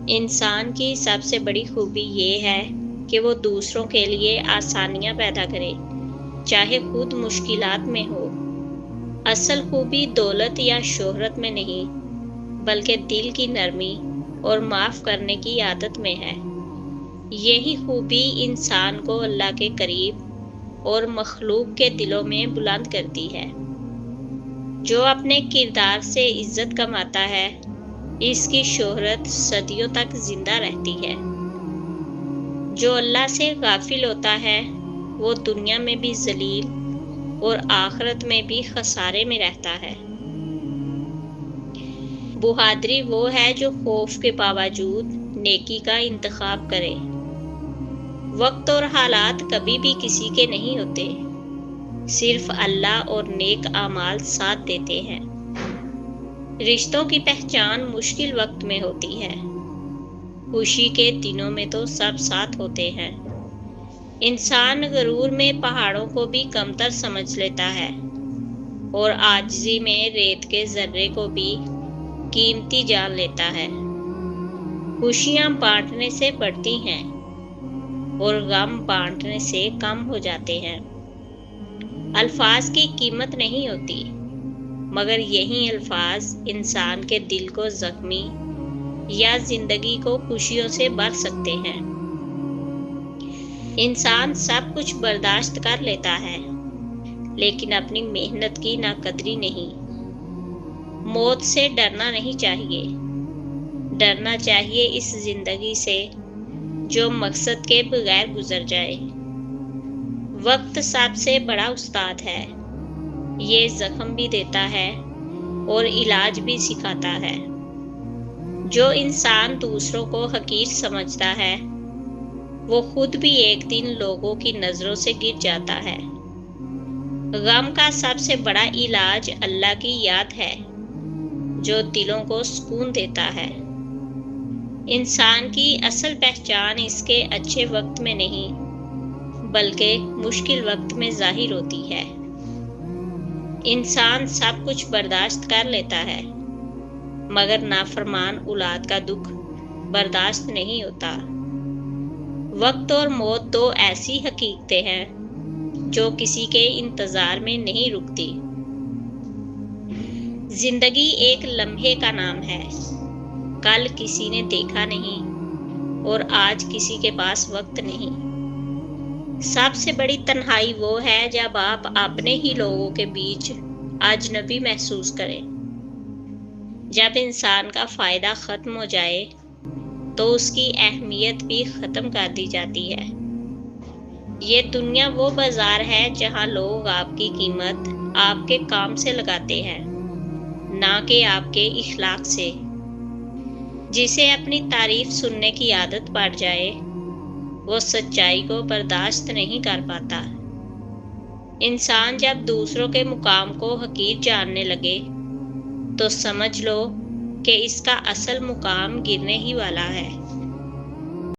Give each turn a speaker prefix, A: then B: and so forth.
A: انسان کی سب سے بڑی خوبی یہ ہے کہ وہ دوسروں کے لیے آسانیاں پیدا کرے، چاہے خود مشکلات میں ہو۔ اصل خوبی دولت یا شہرت میں نہیں، بلکہ دل کی نرمی اور معاف کرنے کی عادت میں ہے۔ یہی خوبی انسان کو اللہ کے قریب اور مخلوق کے دلوں میں بلند کرتی ہے۔ جو اپنے کردار سے عزت کماتا ہے، اس کی شہرت صدیوں تک زندہ رہتی ہے۔ جو اللہ سے غافل ہوتا ہے، وہ دنیا میں بھی ذلیل اور آخرت میں بھی خسارے میں رہتا ہے۔ بہادری وہ ہے جو خوف کے باوجود نیکی کا انتخاب کرے۔ وقت اور حالات کبھی بھی کسی کے نہیں ہوتے، صرف اللہ اور نیک اعمال ساتھ دیتے ہیں۔ رشتوں کی پہچان مشکل وقت میں ہوتی ہے، خوشی کے دنوں میں تو سب ساتھ ہوتے ہیں۔ انسان غرور میں پہاڑوں کو بھی کمتر سمجھ لیتا ہے اور عاجزی میں ریت کے ذرے کو بھی قیمتی جان لیتا ہے۔ خوشیاں بانٹنے سے بڑھتی ہیں اور غم بانٹنے سے کم ہو جاتے ہیں۔ الفاظ کی قیمت نہیں ہوتی، مگر یہی الفاظ انسان کے دل کو زخمی یا زندگی کو خوشیوں سے بھر سکتے ہیں۔ انسان سب کچھ برداشت کر لیتا ہے، لیکن اپنی محنت کی ناقدری نہیں۔ موت سے ڈرنا نہیں چاہیے، ڈرنا چاہیے اس زندگی سے جو مقصد کے بغیر گزر جائے۔ وقت سب سے بڑا استاد ہے، یہ زخم بھی دیتا ہے اور علاج بھی سکھاتا ہے۔ جو انسان دوسروں کو حقیر سمجھتا ہے، وہ خود بھی ایک دن لوگوں کی نظروں سے گر جاتا ہے۔ غم کا سب سے بڑا علاج اللہ کی یاد ہے، جو دلوں کو سکون دیتا ہے۔ انسان کی اصل پہچان اس کے اچھے وقت میں نہیں، بلکہ مشکل وقت میں ظاہر ہوتی ہے۔ انسان سب کچھ برداشت کر لیتا ہے، مگر نافرمان اولاد کا دکھ برداشت نہیں ہوتا۔ وقت اور موت دو ایسی حقیقتیں ہیں جو کسی کے انتظار میں نہیں رکتی۔ زندگی ایک لمحے کا نام ہے، کل کسی نے دیکھا نہیں اور آج کسی کے پاس وقت نہیں۔ سب سے بڑی تنہائی وہ ہے جب آپ اپنے ہی لوگوں کے بیچ اجنبی محسوس کریں۔ جب انسان کا فائدہ ختم ہو جائے تو اس کی اہمیت بھی ختم کر دی جاتی ہے۔ یہ دنیا وہ بازار ہے جہاں لوگ آپ کی قیمت آپ کے کام سے لگاتے ہیں، نہ کہ آپ کے اخلاق سے۔ جسے اپنی تعریف سننے کی عادت پڑ جائے، وہ سچائی کو برداشت نہیں کر پاتا۔ انسان جب دوسروں کے مقام کو حقیر جاننے لگے تو سمجھ لو کہ اس کا اصل مقام گرنے ہی والا ہے۔